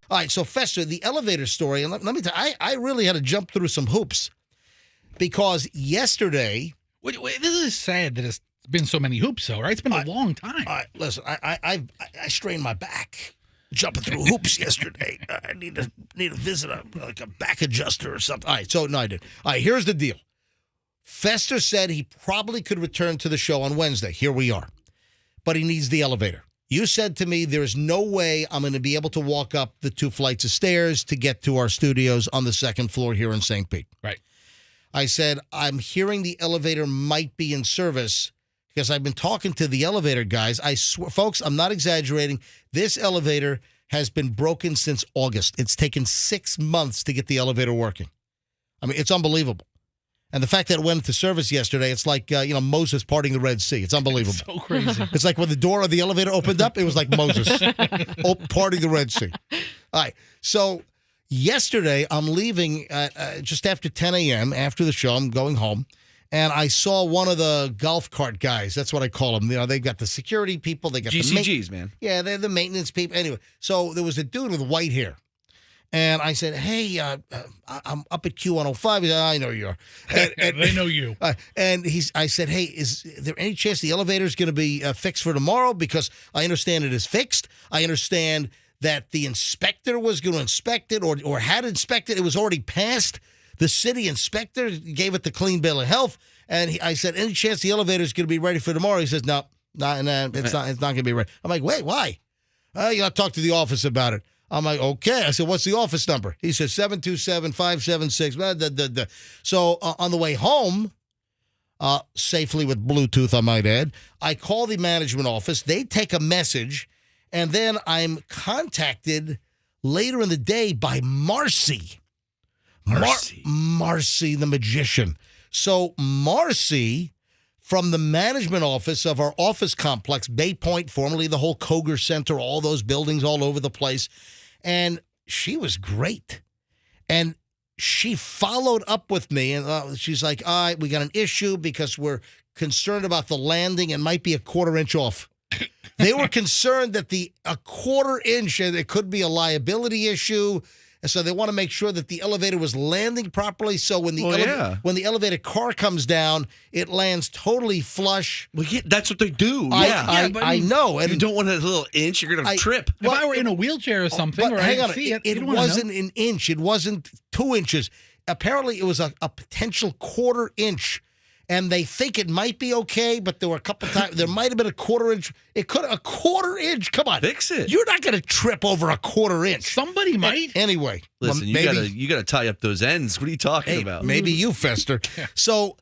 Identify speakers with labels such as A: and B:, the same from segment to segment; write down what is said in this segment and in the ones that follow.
A: All right, so Fester, the elevator story, and let me tell you, I really had to jump through some hoops because yesterday.
B: Wait, this is sad that it's been so many hoops, though, right? It's been a long time.
A: Listen, I strained my back jumping through hoops yesterday. I need to visit a back adjuster or something. All right, so no, I did. All right, here's the deal. Fester said he probably could return to the show on Wednesday. Here we are, but he needs the elevator. You said to me, there's no way I'm going to be able to walk up the 2 flights of stairs to get to our studios on the 2nd floor here in St. Pete.
B: Right.
A: I said, I'm hearing the elevator might be in service because I've been talking to the elevator guys. I swear, folks, I'm not exaggerating. This elevator has been broken since August. It's taken 6 months to get the elevator working. I mean, it's unbelievable. And the fact that it went into service yesterday, it's like, Moses parting the Red Sea. It's unbelievable.
B: So crazy.
A: It's like when the door of the elevator opened up, it was like Moses parting the Red Sea. All right. So yesterday, I'm leaving just after 10 a.m. After the show. I'm going home. And I saw one of the golf cart guys. That's what I call them. They've got the security people. They got
C: GCGs, man.
A: Yeah, they're the maintenance people. Anyway, so there was a dude with white hair. And I said, hey, I'm up at Q105. He said, I know you are.
B: And they know you.
A: And I said, hey, is there any chance the elevator is going to be fixed for tomorrow? Because I understand it is fixed. I understand that the inspector was going to inspect it or had inspected. It was already passed. The city inspector gave it the clean bill of health. And I said, any chance the elevator is going to be ready for tomorrow? He says, no, it's not going to be ready. I'm like, wait, why? You got to talk to the office about it. I'm like, okay. I said, what's the office number? He says 727-576. So on the way home, safely with Bluetooth, I might add, I call the management office. They take a message, and then I'm contacted later in the day by Marcy. Marcy, the magician. So Marcy, from the management office of our office complex, Bay Point, formerly the whole Koger Center, all those buildings all over the place. And she was great. And she followed up with me, and she's like, all right, we got an issue because we're concerned about the landing and might be a 1/4 inch off. They were concerned that a 1/4 inch, and it could be a liability issue. And so they want to make sure that the elevator was landing properly. So when the elevator car comes down, it lands totally flush.
C: Well, yeah, that's what they do.
A: I know. And
C: you don't want a little inch, you're going to trip.
B: If I were in a wheelchair or something, or
A: hang
B: I
A: on,
B: see
A: it wasn't an inch. It wasn't 2 inches. Apparently, it was a potential 1/4 inch. And they think it might be okay, but there were a couple times there might have been a 1/4 inch. It could a 1/4 inch. Come on,
C: fix it.
A: You're not going to trip over a 1/4 inch.
B: Somebody might.
A: Anyway,
C: listen, you got to tie up those ends. What are you talking about?
A: Maybe you, Fester. So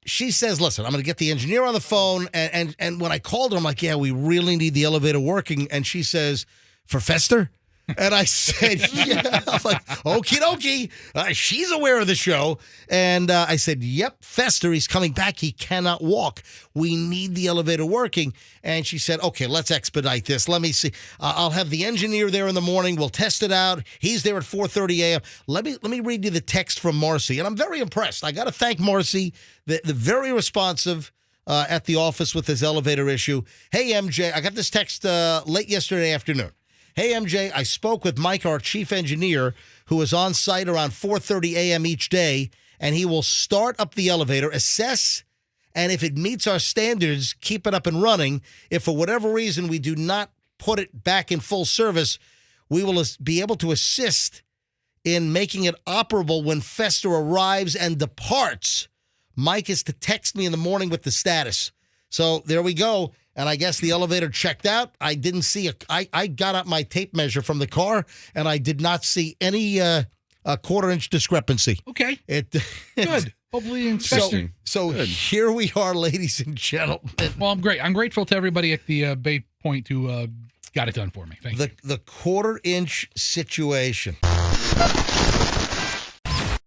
A: she says, "Listen, I'm going to get the engineer on the phone." And when I called her, I'm like, "Yeah, we really need the elevator working." And she says, "For Fester." And I said, yeah. I'm like, okie dokie. She's aware of the show. And I said, yep, Fester, he's coming back. He cannot walk. We need the elevator working. And she said, okay, let's expedite this. Let me see. I'll have the engineer there in the morning. We'll test it out. He's there at 4:30 a.m. Let me read you the text from Marcy. And I'm very impressed. I got to thank Marcy, the very responsive at the office with this elevator issue. Hey, MJ, I got this text late yesterday afternoon. Hey, MJ, I spoke with Mike, our chief engineer, who is on site around 4:30 a.m. each day, and he will start up the elevator, assess, and if it meets our standards, keep it up and running. If for whatever reason we do not put it back in full service, we will be able to assist in making it operable when Fester arrives and departs. Mike is to text me in the morning with the status. So there we go. And I guess the elevator checked out. I didn't see I got out my tape measure from the car, and I did not see any a 1/4 inch discrepancy.
B: Okay. Good. Hopefully inspection.
A: So here we are, ladies and gentlemen.
B: Well, I'm great. I'm grateful to everybody at the Bay Point who got it done for me. Thank you.
A: The 1/4 inch situation.